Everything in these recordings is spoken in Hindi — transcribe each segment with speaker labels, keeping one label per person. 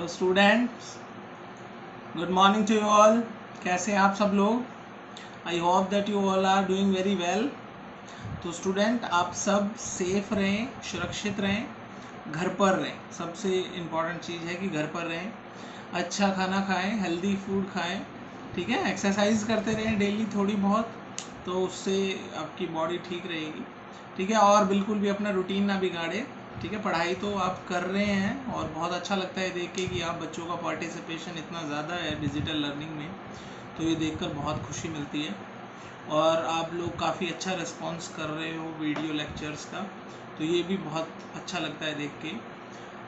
Speaker 1: Hello students, good morning to you all. कैसे हैं आप सब लोग? I hope that you all are doing very well. तो स्टूडेंट, आप सब सेफ रहें, सुरक्षित रहें, घर पर रहें। सबसे इम्पॉर्टेंट चीज़ है कि घर पर रहें, अच्छा खाना खाएं, हेल्दी फूड खाएं, ठीक है। एक्सरसाइज करते रहें डेली थोड़ी बहुत, तो उससे आपकी बॉडी ठीक रहेगी, ठीक है। और बिल्कुल भी अपना रूटीन ना बिगाड़े, ठीक है। पढ़ाई तो आप कर रहे हैं और बहुत अच्छा लगता है देख के कि आप बच्चों का पार्टिसिपेशन इतना ज़्यादा है डिजिटल लर्निंग में, तो ये देखकर बहुत खुशी मिलती है। और आप लोग काफ़ी अच्छा रिस्पॉन्स कर रहे हो वीडियो लेक्चर्स का, तो ये भी बहुत अच्छा लगता है देख के।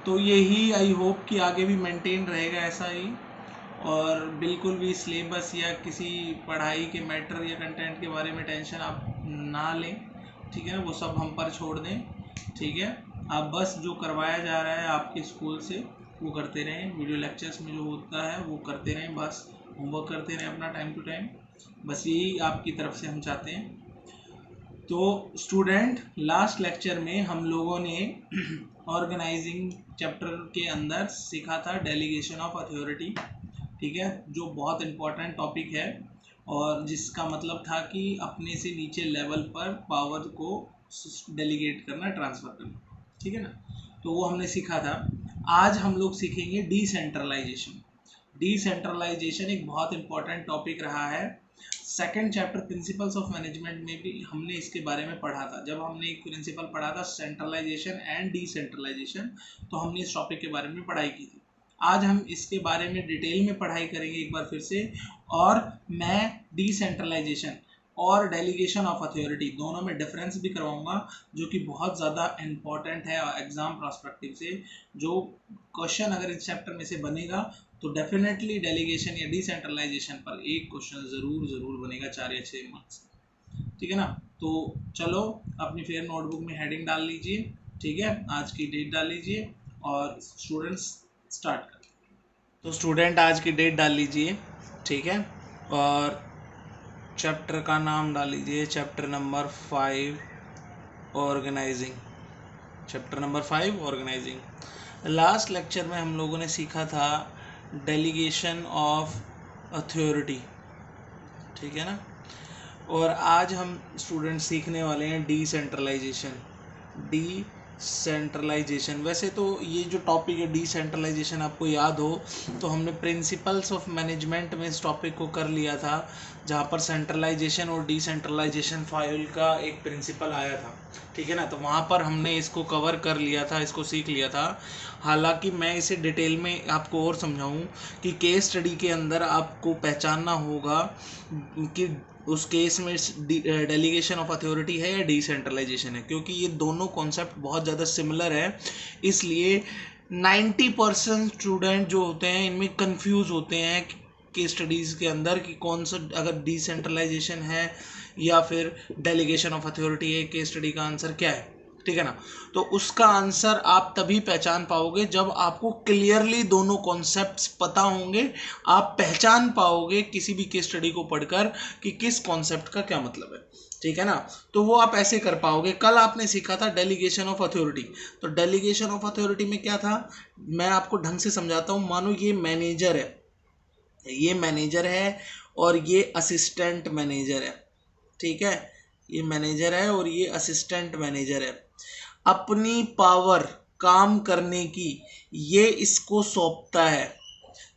Speaker 1: तो यही आई होप कि आगे भी मेंटेन रहेगा ऐसा ही, और बिल्कुल भी सिलेबस या किसी पढ़ाई के मैटर या कंटेंट के बारे में टेंशन आप ना लें, ठीक है ना। वो सब हम पर छोड़ दें, ठीक है। आप बस जो करवाया जा रहा है आपके स्कूल से वो करते रहें, वीडियो लेक्चर्स में जो होता है वो करते रहें, बस होमवर्क करते रहें अपना टाइम टू टाइम, बस यही आपकी तरफ से हम चाहते हैं। तो स्टूडेंट, लास्ट लेक्चर में हम लोगों ने ऑर्गेनाइजिंग चैप्टर के अंदर सीखा था डेलीगेशन ऑफ अथॉरिटी, ठीक है, जो बहुत इम्पोर्टेंट टॉपिक है और जिसका मतलब था कि अपने से नीचे लेवल पर पावर को डेलीगेट करना, ट्रांसफ़र करना, ठीक है ना। तो वो हमने सीखा था। आज हम लोग सीखेंगे डिसेंट्रलाइजेशन। डिसेंट्रलाइजेशन एक बहुत इम्पॉर्टेंट टॉपिक रहा है। Second chapter principles of management में भी हमने इसके बारे में पढ़ा था। जब हमने एक प्रिंसिपल पढ़ा था सेंट्रलाइजेशन एंड डिसेंट्रलाइजेशन, तो हमने इस टॉपिक के बारे में पढ़ाई की थी। आज हम इसके बारे में डिटेल में पढ़ाई करेंगे एक बार फिर से, और मैं डिसेंट्रलाइजेशन और डेलीगेशन ऑफ अथॉरिटी दोनों में डिफरेंस भी करवाऊंगा, जो कि बहुत ज़्यादा इम्पॉर्टेंट है एग्जाम पर्सपेक्टिव से। जो क्वेश्चन अगर इस चैप्टर में से बनेगा तो डेफिनेटली डेलीगेशन या डिसेंट्रलाइजेशन पर एक क्वेश्चन ज़रूर बनेगा 4 या 6 मार्क्स, ठीक है ना। तो चलो अपनी फेयर नोटबुक में हेडिंग डाल लीजिए, ठीक है, आज की डेट डाल लीजिए और स्टूडेंट्स स्टार्ट कर। तो स्टूडेंट आज की डेट डाल लीजिए, ठीक है, और चैप्टर का नाम डाल लीजिए, chapter number 5 organising. Chapter number 5 organising. Last lecture में हम लोगों ने सीखा था डेलीगेशन ऑफ अथॉरिटी, ठीक है ना। और आज हम स्टूडेंट सीखने वाले हैं डिसेंट्रलाइजेशन। डिसेंट्रलाइजेशन, वैसे तो ये जो टॉपिक है डिसेंट्रलाइजेशन, आपको याद हो तो हमने प्रिंसिपल्स ऑफ मैनेजमेंट में इस टॉपिक को कर लिया था, जहाँ पर सेंट्रलाइजेशन और डिसेंट्रलाइजेशन फाइल का एक प्रिंसिपल आया था, ठीक है ना। तो वहाँ पर हमने इसको कवर कर लिया था, इसको सीख लिया था। हालांकि मैं इसे डिटेल में आपको और समझाऊं कि केस स्टडी के अंदर आपको पहचानना होगा कि उस केस में डेलीगेशन ऑफ अथॉरिटी है या डिसेंट्रलाइजेशन है, क्योंकि ये दोनों कॉन्सेप्ट बहुत ज़्यादा सिमिलर है। इसलिए 90% स्टूडेंट जो होते हैं इनमें कंफ्यूज होते हैं केस स्टडीज़ के अंदर कि कौन सा, अगर डिसेंट्रलाइजेशन है या फिर डेलीगेशन ऑफ अथॉरिटी है, केस स्टडी का आंसर क्या है, ठीक है ना। तो उसका आंसर आप तभी पहचान पाओगे जब आपको क्लियरली दोनों कॉन्सेप्ट्स पता होंगे। आप पहचान पाओगे किसी भी केस स्टडी को पढ़कर कि किस कॉन्सेप्ट का क्या मतलब है, ठीक है ना। तो वो आप ऐसे कर पाओगे। कल आपने सीखा था डेलीगेशन ऑफ अथॉरिटी। तो डेलीगेशन ऑफ अथॉरिटी में क्या था, मैं आपको ढंग से समझाता हूँ। मानो ये मैनेजर है, ये मैनेजर है और ये असिस्टेंट मैनेजर है, ठीक है। ये मैनेजर है और ये असिस्टेंट मैनेजर है। अपनी पावर काम करने की ये इसको सौंपता है,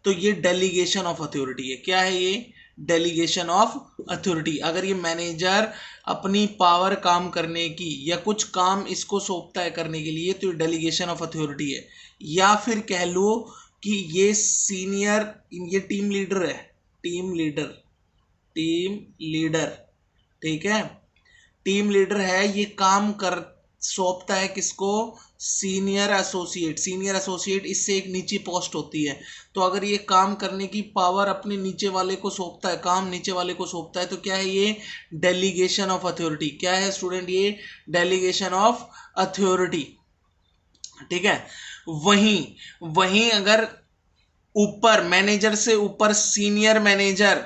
Speaker 1: तो ये डेलीगेशन ऑफ अथॉरिटी है। क्या है ये? Delegation of authority. अगर ये मैनेजर अपनी पावर काम करने की या कुछ काम इसको सौंपता है करने के लिए, तो ये डेलीगेशन ऑफ अथॉरिटी है। या फिर कह लो कि ये सीनियर, ये टीम लीडर है, टीम लीडर, टीम लीडर, ठीक है। टीम लीडर है, ये काम कर सौंपता है किसको? Senior associate. सीनियर एसोसिएट इससे एक नीची पोस्ट होती है। तो अगर ये काम करने की पावर अपने नीचे वाले को सौंपता है, काम नीचे वाले को सौंपता है, तो क्या है ये? Delegation of authority. क्या है स्टूडेंट? ये डेलीगेशन ऑफ अथॉरिटी, ठीक है। वहीं वहीं अगर ऊपर मैनेजर से ऊपर सीनियर मैनेजर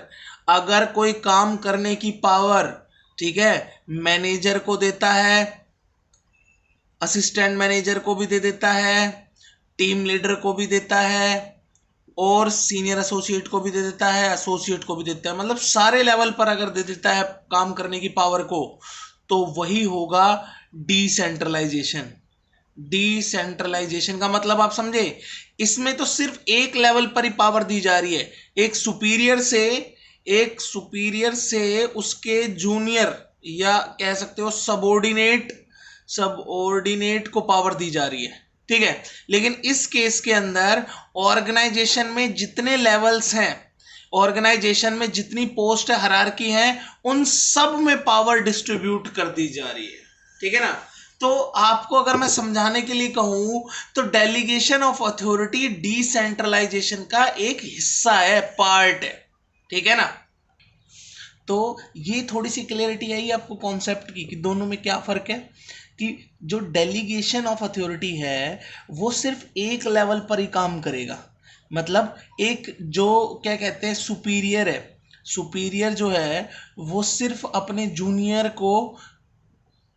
Speaker 1: अगर कोई काम करने की पावर, ठीक है, मैनेजर को देता है, असिस्टेंट मैनेजर को भी दे देता है, टीम लीडर को भी देता है, और सीनियर एसोसिएट को भी दे देता है, एसोसिएट को भी देता है, मतलब सारे लेवल पर अगर दे देता है काम करने की पावर को, तो वही होगा डिसेंट्रलाइजेशन। डिसेंट्रलाइजेशन का मतलब आप समझे, इसमें तो सिर्फ एक लेवल पर ही पावर दी जा रही है, एक सुपीरियर से उसके जूनियर या कह सकते हो सबऑर्डिनेट को पावर दी जा रही है, ठीक है। लेकिन इस केस के अंदर ऑर्गेनाइजेशन में जितने लेवल्स हैं, ऑर्गेनाइजेशन में जितनी पोस्ट हायरार्की है, उन सब में पावर डिस्ट्रीब्यूट कर दी जा रही है, ठीक है ना। तो आपको अगर मैं समझाने के लिए कहूं, तो डेलीगेशन ऑफ अथॉरिटी डिसेंट्रलाइजेशन का एक हिस्सा है, पार्ट है, ठीक है ना। तो ये थोड़ी सी क्लियरिटी आई आपको कॉन्सेप्ट की कि दोनों में क्या फर्क है, कि जो डेलीगेशन ऑफ अथॉरिटी है वो सिर्फ एक लेवल पर ही काम करेगा, मतलब एक जो क्या कहते हैं सुपीरियर है, सुपीरियर जो है वो सिर्फ अपने जूनियर को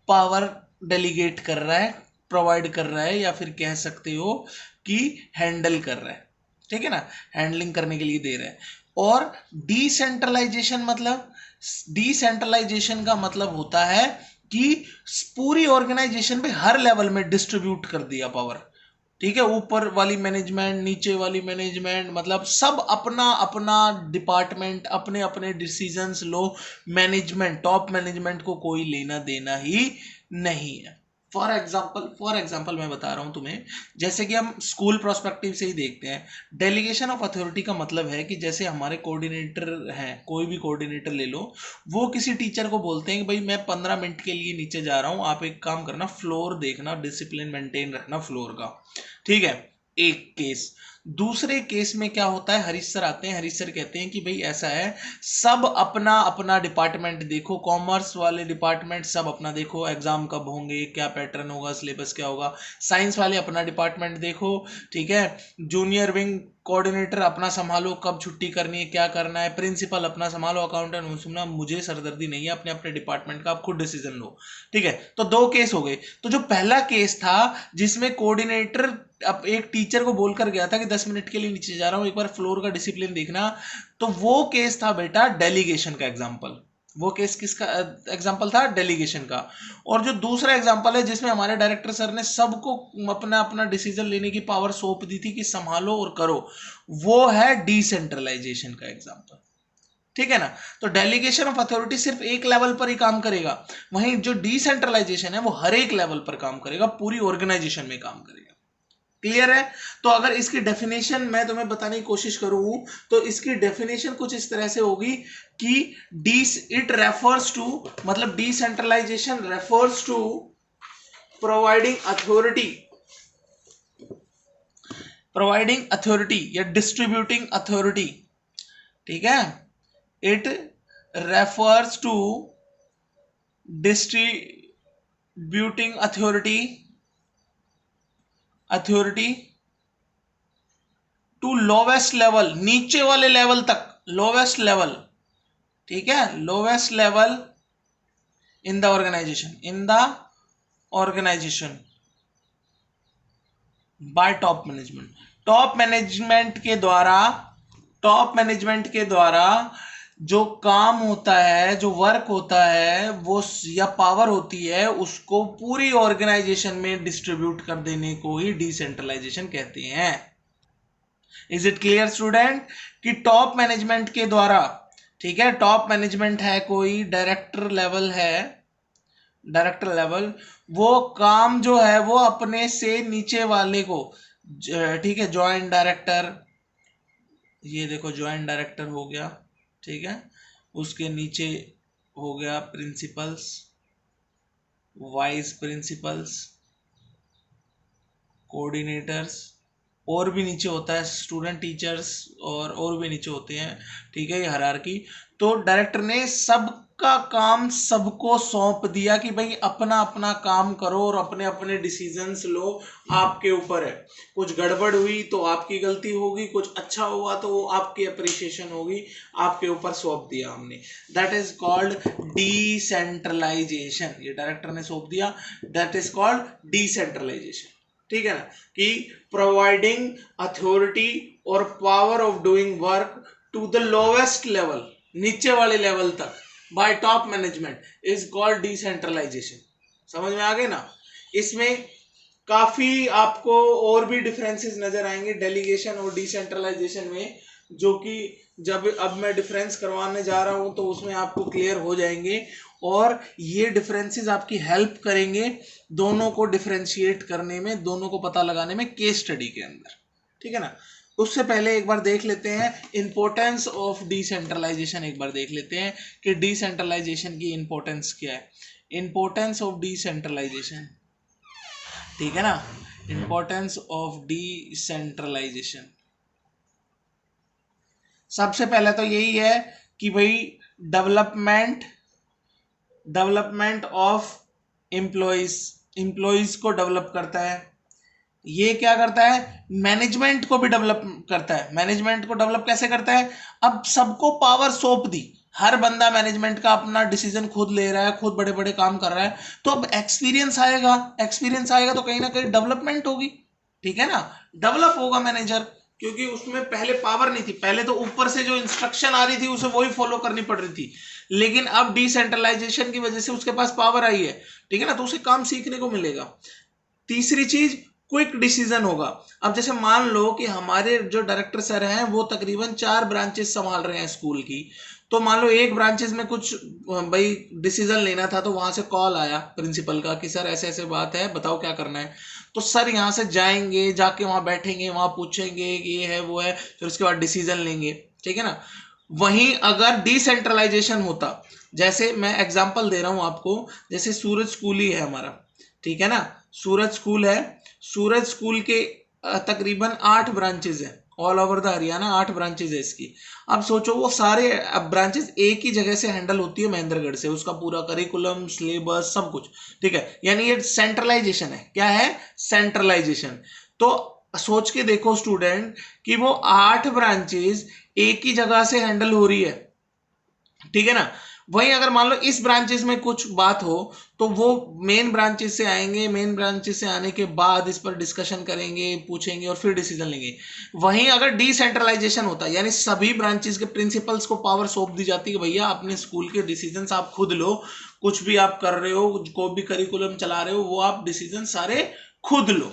Speaker 1: पावर डेलीगेट कर रहा है, प्रोवाइड कर रहा है, या फिर कह सकते हो कि हैंडल कर रहा है, ठीक है ना, हैंडलिंग करने के लिए दे रहा है। और डिसेंट्रलाइजेशन का मतलब होता है कि पूरी ऑर्गेनाइजेशन पे हर लेवल में डिस्ट्रीब्यूट कर दिया पावर, ठीक है, ऊपर वाली मैनेजमेंट, नीचे वाली मैनेजमेंट, मतलब सब अपना अपना डिपार्टमेंट, अपने अपने डिसीजंस लो, मैनेजमेंट, टॉप मैनेजमेंट को कोई लेना देना ही नहीं है। फॉर एग्जाम्पल मैं बता रहा हूं तुम्हें, जैसे कि हम स्कूल प्रोस्पेक्टिव से ही देखते हैं, डेलीगेशन ऑफ अथॉरिटी का मतलब है कि जैसे हमारे कोऑर्डिनेटर हैं, कोई भी कोऑर्डिनेटर ले लो, वो किसी टीचर को बोलते हैं कि भाई मैं 15 मिनट के लिए नीचे जा रहा हूं, आप एक काम करना, फ्लोर देखना, डिसिप्लिन मेंटेन रखना फ्लोर का, ठीक है, एक केस। दूसरे केस में क्या होता है, हरीश सर आते हैं, हरीश सर कहते हैं कि भाई ऐसा है, सब अपना अपना डिपार्टमेंट देखो, कॉमर्स वाले डिपार्टमेंट सब अपना देखो, एग्जाम कब होंगे, क्या पैटर्न होगा, सिलेबस क्या होगा, साइंस वाले अपना डिपार्टमेंट देखो, ठीक है, जूनियर विंग कोऑर्डिनेटर अपना संभालो, कब छुट्टी करनी है, क्या करना है, प्रिंसिपल अपना संभालो, अकाउंटेंट सुनना, मुझे सरदर्दी नहीं है, अपने अपने डिपार्टमेंट का आप खुद डिसीजन लो, ठीक है। तो दो केस हो गए। तो जो पहला केस था जिसमें कोऑर्डिनेटर अब एक टीचर को बोलकर गया था कि 10 मिनट के लिए नीचे जा रहा हूं, एक बार फ्लोर का डिसिप्लिन देखना, तो वो केस था बेटा डेलीगेशन का एग्जाम्पल। वो केस किसका एग्जाम्पल था, डेलीगेशन का। और जो दूसरा एग्जाम्पल है जिसमें हमारे डायरेक्टर सर ने सबको अपना अपना डिसीजन लेने की पावर सौंप दी थी कि संभालो और करो, वो है डिसेंट्रलाइजेशन का एग्जाम्पल, ठीक है ना। तो डेलीगेशन ऑफ अथॉरिटी सिर्फ एक लेवल पर ही काम करेगा, वहीं जो डिसेंट्रलाइजेशन है वो हर एक लेवल पर काम करेगा, पूरी ऑर्गेनाइजेशन में काम करेगा, क्लियर है। तो अगर इसकी डेफिनेशन मैं तुम्हें बताने की कोशिश करूं, तो इसकी डेफिनेशन कुछ इस तरह से होगी कि इट रेफर्स टू, मतलब decentralisation refers to providing authority या डिस्ट्रीब्यूटिंग अथॉरिटी, ठीक है, it refers to distributing authority to lowest level, नीचे वाले लेवल तक, लोवेस्ट लेवल, ठीक है, lowest level in the organisation by top management के द्वारा जो काम होता है, जो वर्क होता है, वो या पावर होती है, उसको पूरी ऑर्गेनाइजेशन में डिस्ट्रीब्यूट कर देने को ही डिसेंट्रलाइजेशन कहते हैं। इज इट क्लियर स्टूडेंट, कि टॉप मैनेजमेंट के द्वारा, ठीक है, टॉप मैनेजमेंट है, कोई डायरेक्टर लेवल, वो काम जो है वो अपने से नीचे वाले को, ठीक है, जॉइंट डायरेक्टर, ये देखो जॉइंट डायरेक्टर हो गया, ठीक है, उसके नीचे हो गया प्रिंसिपल्स, वाइस प्रिंसिपल्स, कोऑर्डिनेटर्स, और भी नीचे होता है स्टूडेंट टीचर्स, और भी नीचे होते हैं, ठीक है, ये हायरार्की। तो डायरेक्टर ने सबका काम सबको सौंप दिया कि भाई अपना अपना काम करो और अपने अपने डिसीजंस लो, आपके ऊपर है, कुछ गड़बड़ हुई तो आपकी गलती होगी, कुछ अच्छा हुआ तो वो आपकी अप्रिसिएशन होगी, आपके ऊपर सौंप दिया हमने, दैट इज कॉल्ड डिसेंट्रलाइजेशन, ये डायरेक्टर ने सौंप दिया, दैट इज कॉल्ड डिसेंट्रलाइजेशन, ठीक है ना, कि प्रोवाइडिंग अथॉरिटी और power of doing work to the lowest level, नीचे वाले लेवल तक, by top management is called decentralisation. समझ में आ गए ना। इसमें काफी आपको और भी डिफरेंसेस नजर आएंगे डेलीगेशन और डिसेंट्रलाइजेशन में, जो कि जब अब मैं डिफरेंस करवाने जा रहा हूं तो उसमें आपको क्लियर हो जाएंगे, और ये डिफरेंसेस आपकी हेल्प करेंगे दोनों को डिफरेंशिएट करने में, दोनों को पता लगाने में केस स्टडी के अंदर। ठीक है ना। उससे पहले एक बार देख लेते हैं इंपॉर्टेंस ऑफ डिसेंट्रलाइजेशन, एक बार देख लेते हैं कि डिसेंट्रलाइजेशन की इंपॉर्टेंस क्या है। इंपॉर्टेंस ऑफ डिसेंट्रलाइजेशन, ठीक है ना, इंपॉर्टेंस ऑफ डिसेंट्रलाइजेशन। सबसे पहले तो यही है कि भाई डेवलपमेंट ऑफ एम्प्लॉइज को डेवलप करता है। ये क्या करता है, मैनेजमेंट को भी डेवलप करता है। मैनेजमेंट को डेवलप कैसे करता है, अब सबको पावर सौंप दी, हर बंदा मैनेजमेंट का अपना डिसीजन खुद ले रहा है, खुद बड़े बड़े काम कर रहा है, तो अब एक्सपीरियंस आएगा, एक्सपीरियंस आएगा तो कहीं ना कहीं डेवलपमेंट होगी। ठीक है ना, डेवलप होगा मैनेजर, क्योंकि उसमें पहले पावर नहीं थी, पहले तो ऊपर से जो इंस्ट्रक्शन आ रही थी उसे वही फॉलो करनी पड़ रही थी, लेकिन अब डिसेंट्रलाइजेशन की वजह से उसके पास पावर आई है। ठीक है ना, तो उसे काम सीखने को मिलेगा। तीसरी चीज, क्विक डिसीजन होगा। अब जैसे मान लो कि हमारे जो डायरेक्टर सर हैं वो तकरीबन 4 ब्रांचेस संभाल रहे हैं स्कूल की, तो मान लो एक ब्रांचेस में कुछ भाई डिसीजन लेना था, तो वहां से कॉल आया प्रिंसिपल का कि सर ऐसे ऐसे बात है, बताओ क्या करना है। तो सर यहाँ से जाएंगे, जाके वहां बैठेंगे, वहां पूछेंगे कि ये है वो है, फिर उसके बाद डिसीजन लेंगे। ठीक है ना। वहीं अगर डिसेंट्रलाइजेशन होता, जैसे मैं एग्जांपल दे रहा हूं आपको, जैसे सूरज स्कूल ही है हमारा, ठीक है ना, सूरज स्कूल है, सूरज स्कूल के तकरीबन 8 ब्रांचेज हैं all over the Haryana, 8 branches है इसकी। अब सोचो वो सारे अब ब्रांचेज एक ही जगह से हैंडल होती है महेंद्रगढ़ से, उसका पूरा करिकुलम सिलेबस सब कुछ। ठीक है, यानी ये सेंट्रलाइजेशन है। क्या है, सेंट्रलाइजेशन। तो सोच के देखो स्टूडेंट कि वो 8 ब्रांचेज एक ही जगह से हैंडल हो रही है। ठीक है ना। वहीं अगर मान लो इस ब्रांचेस में कुछ बात हो तो वो मेन ब्रांचेस से आएंगे, मेन ब्रांचेस से आने के बाद इस पर डिस्कशन करेंगे, पूछेंगे और फिर डिसीजन लेंगे। वहीं अगर डिसेंट्रलाइजेशन होता, यानी सभी ब्रांचेस के प्रिंसिपल्स को पावर सौंप दी जाती है कि भैया अपने स्कूल के डिसीजन आप खुद लो, कुछ भी आप कर रहे हो, कोई भी करिकुलम चला रहे हो, वो आप डिसीजन सारे खुद लो।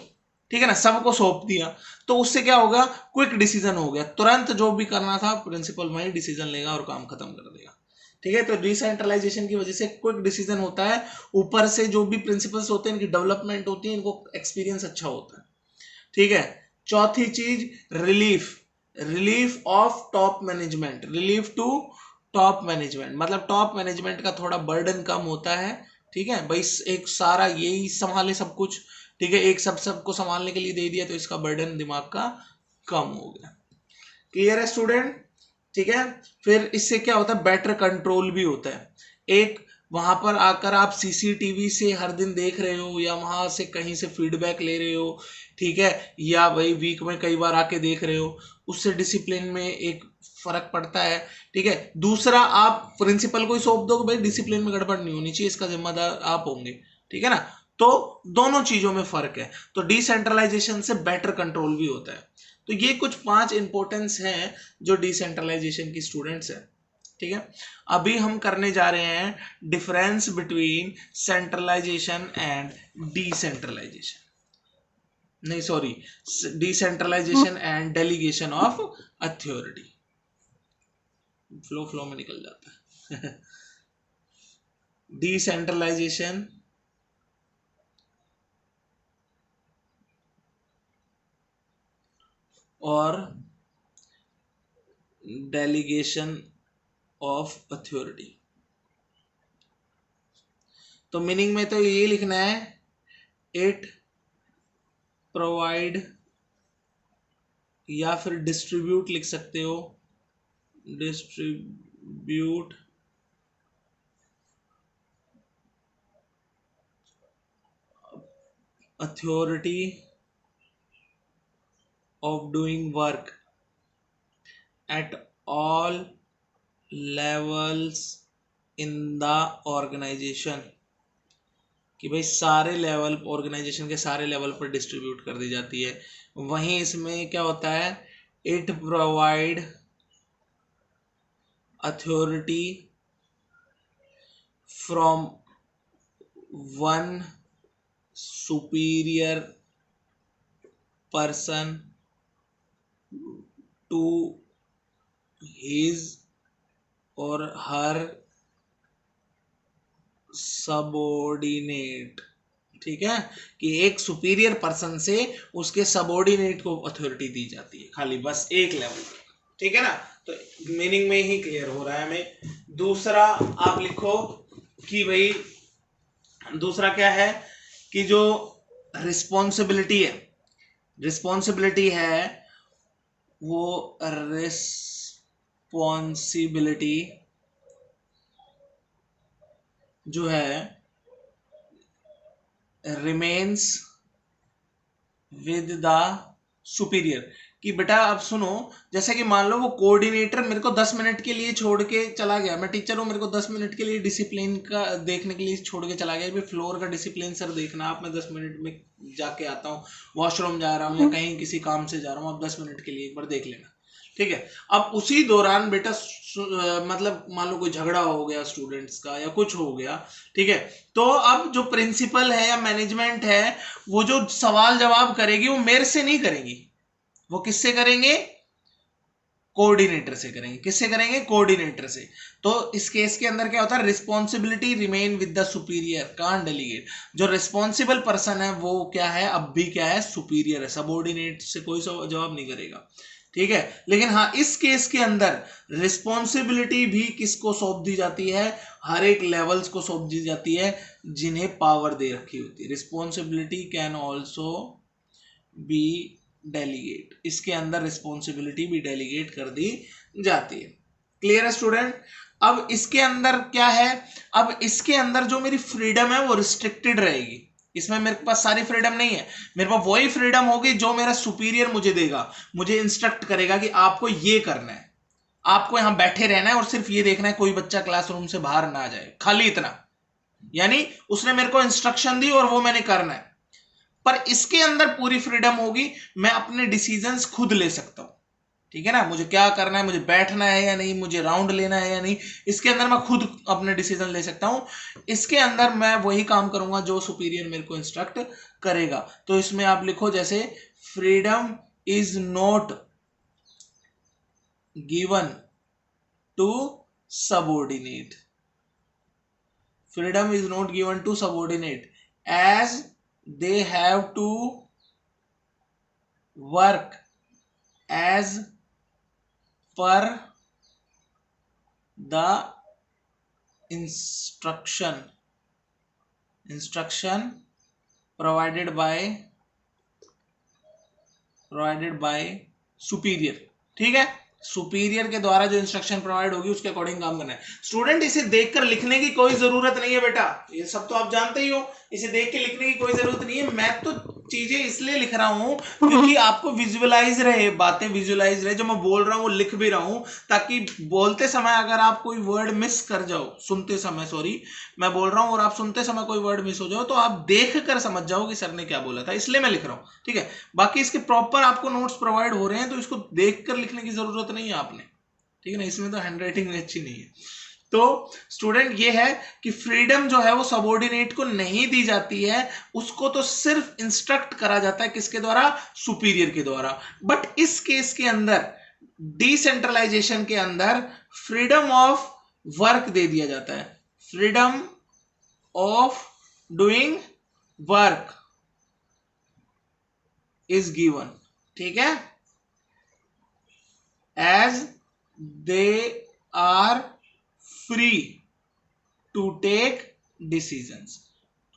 Speaker 1: ठीक है ना, सबको सौंप दिया, तो उससे क्या होगा, क्विक डिसीजन हो गया, तुरंत जो भी करना था प्रिंसिपल वही डिसीजन लेगा और काम खत्म कर देगा। ठीक है, तो डिसेंट्रलाइजेशन की वजह से क्विक डिसीजन होता है, ऊपर से जो भी प्रिंसिपल्स होते हैं इनकी डेवलपमेंट होती है, इनको एक्सपीरियंस अच्छा होता है। ठीक है। चौथी चीज, relief, relief of top management, relief to top management, मतलब टॉप मैनेजमेंट का थोड़ा बर्डन कम होता है। ठीक है भाई, एक सारा यही संभाले सब कुछ, ठीक है, एक सबको संभालने के लिए दे दिया तो इसका बर्डन दिमाग का कम हो गया। क्लियर है स्टूडेंट। ठीक है, फिर इससे क्या होता है, बेटर कंट्रोल भी होता है। एक, वहां पर आकर आप सीसीटीवी से हर दिन देख रहे हो या वहां से कहीं से फीडबैक ले रहे हो, ठीक है, या भाई वीक में कई बार आके देख रहे हो, उससे डिसिप्लिन में एक फर्क पड़ता है। ठीक है, दूसरा, आप प्रिंसिपल को ही सौंप दो कि भाई डिसिप्लिन में गड़बड़ नहीं होनी चाहिए, इसका जिम्मेदार आप होंगे। ठीक है ना, तो दोनों चीजों में फर्क है। तो डिसेंट्रलाइजेशन से बेटर कंट्रोल भी होता है। तो ये कुछ 5 इंपॉर्टेंस हैं जो डिसेंट्रलाइजेशन की स्टूडेंट्स है। ठीक है, अभी हम करने जा रहे हैं difference between centralization and decentralization, नहीं sorry, decentralization and delegation of authority. Flow में निकल जाता है। डिसेंट्रलाइजेशन और डेलीगेशन ऑफ अथॉरिटी। तो मीनिंग में तो ये लिखना है, इट प्रोवाइड, या फिर डिस्ट्रीब्यूट लिख सकते हो, distribute authority of doing work at all levels in the organisation, कि भाई सारे लेवल, ऑर्गेनाइजेशन के सारे लेवल पर डिस्ट्रीब्यूट कर दी जाती है। वहीं इसमें क्या होता है, It provide authority from one superior person to his or her subordinate. ठीक है, कि एक सुपीरियर पर्सन से उसके सबॉर्डिनेट को अथॉरिटी दी जाती है, खाली बस एक लेवल। ठीक है ना, तो मीनिंग में ही क्लियर हो रहा है हमें। दूसरा आप लिखो कि भाई, दूसरा क्या है कि जो रिस्पॉन्सिबिलिटी है, रिस्पॉन्सिबिलिटी है वो रिस्पॉन्सिबिलिटी जो है रिमेन्स विद द सुपीरियर। कि बेटा अब सुनो, जैसे कि मान लो वो कोऑर्डिनेटर मेरे को 10 मिनट के लिए छोड़ के चला गया, मैं टीचर हूँ, मेरे को 10 मिनट के लिए डिसिप्लिन का देखने के लिए छोड़ के चला गया, भाई फ्लोर का डिसिप्लिन सर देखना आप, मैं 10 मिनट में जाके आता हूँ, वॉशरूम जा रहा हूँ या कहीं किसी काम से जा रहा हूँ, आप 10 मिनट के लिए एक बार देख लेना। ठीक है, अब उसी दौरान बेटा मतलब मान लो कोई झगड़ा हो गया स्टूडेंट्स का या कुछ हो गया, ठीक है, तो अब जो प्रिंसिपल है या मैनेजमेंट है वो जो सवाल जवाब करेगी वो मेरे से नहीं करेंगी, वो किससे करेंगे, कोऑर्डिनेटर से करेंगे। किससे करेंगे, कोऑर्डिनेटर से। तो इस केस के अंदर क्या होता है, responsibility remain with the superior, can't delegate. जो रिस्पॉन्सिबल पर्सन है वो क्या है, अब भी क्या है, सुपीरियर है, सबऑर्डिनेट से कोई जवाब नहीं करेगा। ठीक है, लेकिन हाँ इस केस के अंदर रिस्पॉन्सिबिलिटी भी किसको सौंप दी जाती है, हर एक लेवल्स को सौंप दी जाती है जिन्हें पावर दे रखी होती है। Responsibility can also be delegate, इसके अंदर रिस्पॉन्सिबिलिटी भी डेलीगेट कर दी जाती है। क्लियर है स्टूडेंट। अब इसके अंदर क्या है, अब इसके अंदर जो मेरी फ्रीडम है वो रिस्ट्रिक्टेड रहेगी, इसमें मेरे पास सारी फ्रीडम नहीं है, मेरे पास वही फ्रीडम होगी जो मेरा सुपीरियर मुझे देगा, मुझे इंस्ट्रक्ट करेगा कि आपको ये करना है, आपको यहां बैठे रहना है और सिर्फ ये देखना है कोई बच्चा क्लासरूम से बाहर ना जाए, खाली इतना। यानी उसने मेरे को इंस्ट्रक्शन दी और वो मैंने करना है, पर इसके अंदर पूरी फ्रीडम होगी, मैं अपने डिसीजंस खुद ले सकता हूं। ठीक है ना, मुझे क्या करना है, मुझे बैठना है या नहीं, मुझे राउंड लेना है या नहीं, इसके अंदर मैं खुद अपने डिसीजन ले सकता हूं। इसके अंदर मैं वही काम करूंगा जो सुपीरियर मेरे को इंस्ट्रक्ट करेगा। तो इसमें आप लिखो जैसे freedom is not given to subordinate, freedom is not given to subordinate as they have to work as per the instruction provided by superior। ठीक है, सुपीरियर के द्वारा जो इंस्ट्रक्शन प्रोवाइड होगी उसके अकॉर्डिंग काम करना है। स्टूडेंट इसे देखकर लिखने की कोई जरूरत नहीं है बेटा, ये सब तो आप जानते ही हो, इसे देख के लिखने की कोई जरूरत नहीं है। मैं तो चीजें इसलिए लिख रहा हूं क्योंकि आपको विजुअलाइज रहे, बातें विजुअलाइज रहे, जो मैं बोल रहा हूं वो लिख भी रहा हूं, ताकि बोलते समय अगर आप कोई वर्ड मिस कर जाओ, सुनते समय, सॉरी मैं बोल रहा हूं और आप सुनते समय कोई वर्ड मिस हो जाओ तो आप देख कर समझ जाओ कि सर ने क्या बोला था, इसलिए मैं लिख रहा हूं। ठीक है, बाकी इसके प्रॉपर आपको नोट्स प्रोवाइड हो रहे हैं तो इसको देखकर लिखने की जरूरत नहीं है आपने। ठीक है ना, इसमें तो हैंडराइटिंग भी अच्छी नहीं है। तो स्टूडेंट ये है कि फ्रीडम जो है वो सबऑर्डिनेट को नहीं दी जाती है, उसको तो सिर्फ इंस्ट्रक्ट करा जाता है, किसके द्वारा, सुपीरियर के द्वारा। बट इस केस के अंदर डिसेंट्रलाइजेशन के अंदर फ्रीडम ऑफ वर्क दे दिया जाता है, freedom of doing work is given. ठीक है, as they are free to take decisions,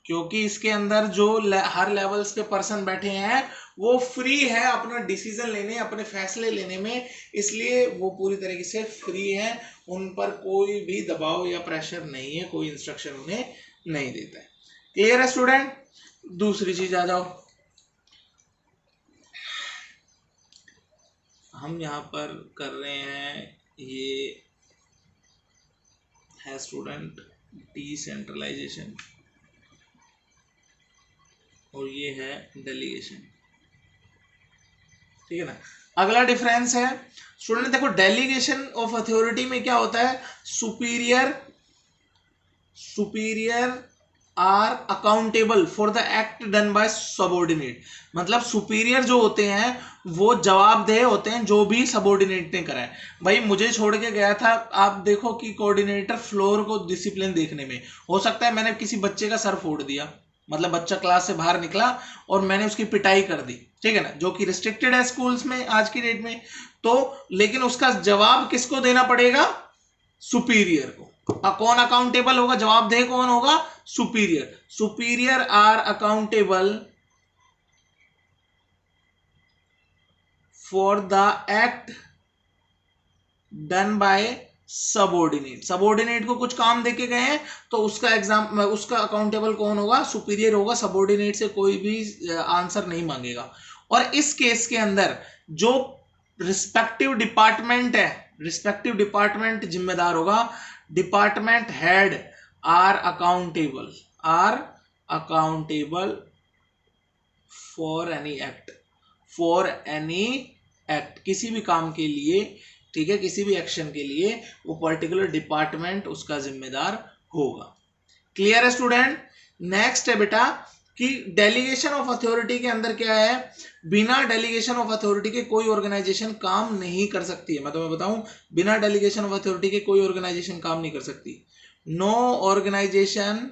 Speaker 1: क्योंकि इसके अंदर जो हर लेवल्स के पर्सन बैठे हैं वो फ्री है अपना डिसीजन लेने, अपने फैसले लेने में, इसलिए वो पूरी तरीके से फ्री है, उन पर कोई भी दबाव या प्रेशर नहीं है, कोई इंस्ट्रक्शन उन्हें नहीं देता है। क्लियर है स्टूडेंट। दूसरी चीज आ जाओ, हम यहाँ पर कर रहे हैं, ये है स्टूडेंट डिसेंट्रलाइजेशन और ये है डेलीगेशन। ठीक है ना। अगला डिफरेंस है स्टूडेंट, देखो डेलीगेशन ऑफ अथॉरिटी में क्या होता है, superior are accountable for the act done by subordinate. मतलब सुपीरियर जो होते हैं वो जवाबदेह होते हैं जो भी सबॉर्डिनेट ने करा है। भाई मुझे छोड़ के गया था, आप देखो कि कोऑर्डिनेटर फ्लोर को डिसिप्लिन देखने में, हो सकता है मैंने किसी बच्चे का सर फोड़ दिया, मतलब बच्चा क्लास से बाहर निकला और मैंने उसकी पिटाई कर दी, ठीक है ना, जो कि रिस्ट्रिक्टेड है स्कूल्स में आज की डेट में। तो लेकिन उसका जवाब किसको देना पड़ेगा, सुपीरियर को। कौन अकाउंटेबल होगा, जवाबदेह कौन होगा, superior are accountable for the act done by subordinate को कुछ काम देके गए हैं तो उसका अकाउंटेबल कौन होगा, सुपीरियर होगा। सबॉर्डिनेट से कोई भी आंसर नहीं मांगेगा। और इस केस के अंदर जो रिस्पेक्टिव डिपार्टमेंट जिम्मेदार होगा, department head are accountable for any act, किसी भी काम के लिए, ठीक है, किसी भी एक्शन के लिए वो पर्टिकुलर डिपार्टमेंट उसका जिम्मेदार होगा। क्लियर है स्टूडेंट। नेक्स्ट है बेटा कि डेलीगेशन ऑफ अथॉरिटी के अंदर क्या है, बिना डेलीगेशन ऑफ अथॉरिटी के कोई ऑर्गेनाइजेशन काम नहीं कर सकती है। मैं तुम्हें बताऊं, बिना डेलीगेशन ऑफ अथॉरिटी के कोई ऑर्गेनाइजेशन काम नहीं कर सकती। No organisation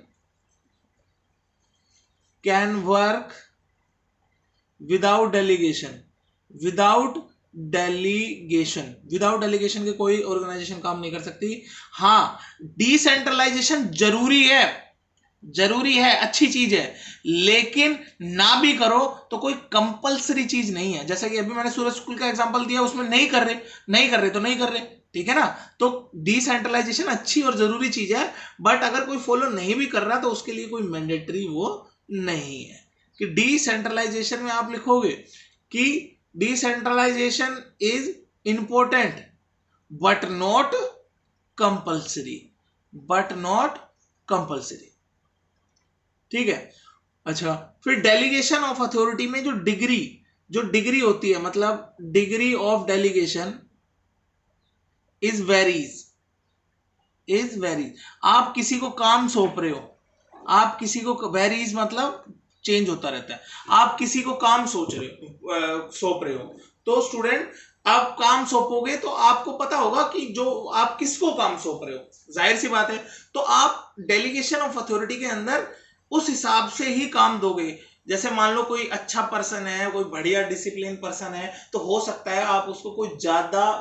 Speaker 1: can work without delegation के कोई ऑर्गेनाइजेशन काम नहीं कर सकती। हाँ, डिसेंट्रलाइजेशन जरूरी है, अच्छी चीज है, लेकिन ना भी करो तो कोई कंपलसरी चीज नहीं है। जैसा कि अभी मैंने सूरज स्कूल का एग्जांपल दिया, उसमें नहीं कर रहे तो नहीं कर रहे, ठीक है ना। तो डिसेंट्रलाइजेशन अच्छी और जरूरी चीज है, बट अगर कोई फॉलो नहीं भी कर रहा तो उसके लिए कोई मैंडेटरी वो नहीं है। कि डिसेंट्रलाइजेशन में आप लिखोगे कि decentralisation is important but not compulsory, ठीक है। अच्छा, फिर डेलीगेशन ऑफ अथॉरिटी में जो डिग्री होती है, मतलब degree of delegation is varies. आप किसी को काम सौंप रहे हो, आप किसी को, वेरीज मतलब चेंज होता रहता है। आप किसी को काम सौंप रहे हो तो स्टूडेंट आप काम सौंपोगे तो आपको पता होगा कि जो आप किसको काम सौंप रहे हो, जाहिर सी बात है। तो आप डेलीगेशन ऑफ अथॉरिटी के अंदर उस हिसाब से ही काम दोगे। जैसे मान लो कोई अच्छा पर्सन है, कोई बढ़िया डिसिप्लिन पर्सन है, तो हो सकता है आप उसको कोई ज्यादा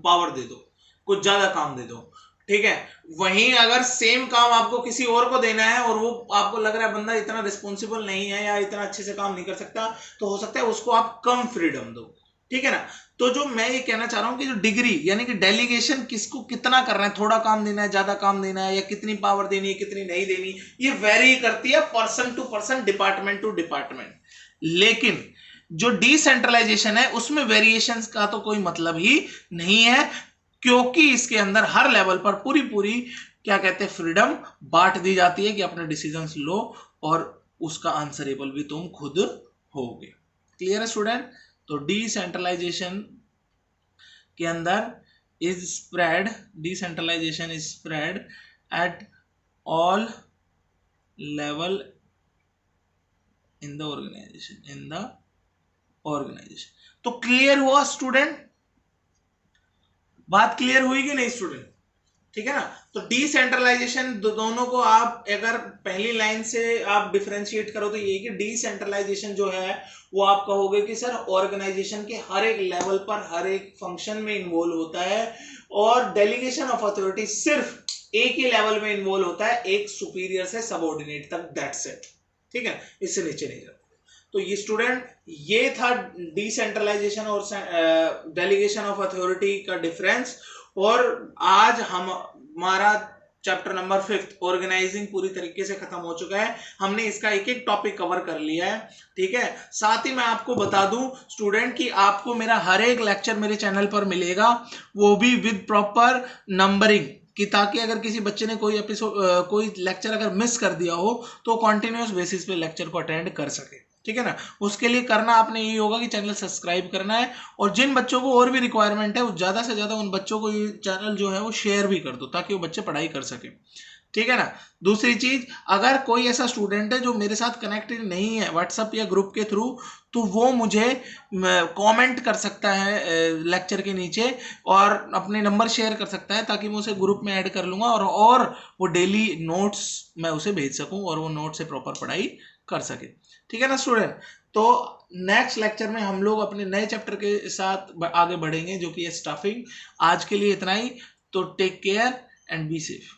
Speaker 1: पावर दे दो, कुछ ज्यादा काम दे दो, ठीक है। वहीं अगर सेम काम आपको किसी और को देना है और वो आपको लग रहा है बंदा इतना रिस्पॉन्सिबल नहीं है या इतना अच्छे से काम नहीं कर सकता, तो हो सकता है उसको आप कम फ्रीडम दो, ठीक है ना। तो जो मैं ये कहना चाह रहा हूं कि जो डिग्री यानी कि डेलीगेशन किसको कितना करना है, थोड़ा काम देना है, ज्यादा काम देना है, या कितनी पावर देनी है, कितनी नहीं देनी, ये वेरी करती है person to person, department to department. लेकिन जो डिसेंट्रलाइजेशन है उसमें वेरिएशंस का तो कोई मतलब ही नहीं है, क्योंकि इसके अंदर हर लेवल पर पूरी क्या कहते हैं, फ्रीडम बांट दी जाती है कि अपने डिसीजंस लो और उसका आंसरेबल भी तुम खुद होगे। क्लियर है स्टूडेंट। तो डिसेंट्रलाइजेशन के अंदर decentralisation is spread at all level in the organisation. तो क्लियर हुआ स्टूडेंट, बात क्लियर हुई कि नहीं स्टूडेंट, ठीक है ना। तो डिसेंट्रलाइजेशन दोनों को आप अगर पहली लाइन से आप डिफरेंशिएट करो तो ये कि डिसेंट्रलाइजेशन जो है वो आप कहोगे कि सर ऑर्गेनाइजेशन के हर एक लेवल पर हर एक फंक्शन में इन्वॉल्व होता है, और डेलीगेशन ऑफ अथॉरिटी सिर्फ एक ही लेवल में इन्वॉल्व होता है, एक सुपीरियर से सबऑर्डिनेट तक, दैट्स इट, ठीक है, इससे नीचे नहीं जाता। तो ये स्टूडेंट ये था डिसेंट्रलाइजेशन और डेलीगेशन ऑफ अथॉरिटी का डिफरेंस। और आज हमारा चैप्टर नंबर 5 ऑर्गेनाइजिंग पूरी तरीके से खत्म हो चुका है। हमने इसका एक एक टॉपिक कवर कर लिया है, ठीक है। साथ ही मैं आपको बता दूं स्टूडेंट कि आपको मेरा हर एक लेक्चर मेरे चैनल पर मिलेगा, वो भी विद प्रॉपर नंबरिंग, कि ताकि अगर किसी बच्चे ने कोई लेक्चर अगर मिस कर दिया हो तो कंटिन्यूअस बेसिस पे लेक्चर को अटेंड कर सके। ठीक है ना। उसके लिए करना आपने यही होगा कि चैनल सब्सक्राइब करना है, और जिन बच्चों को और भी रिक्वायरमेंट है वो ज़्यादा से ज़्यादा उन बच्चों को ये चैनल जो है वो शेयर भी कर दो, ताकि वो बच्चे पढ़ाई कर सके। ठीक है ना। दूसरी चीज, अगर कोई ऐसा स्टूडेंट है जो मेरे साथ कनेक्टेड नहीं है व्हाट्सएप या ग्रुप के थ्रू, तो वो मुझे कमेंट कर सकता है लेक्चर के नीचे, और अपने नंबर शेयर कर सकता है, ताकि मैं उसे ग्रुप में ऐड कर लूंगा, और वो डेली नोट्स मैं उसे भेज सकूं, और वो नोट से प्रॉपर पढ़ाई कर सके। ठीक है ना स्टूडेंट। तो नेक्स्ट लेक्चर में हम लोग अपने नए चैप्टर के साथ आगे बढ़ेंगे, जो कि है स्टफिंग। आज के लिए इतना ही। तो take care and be safe.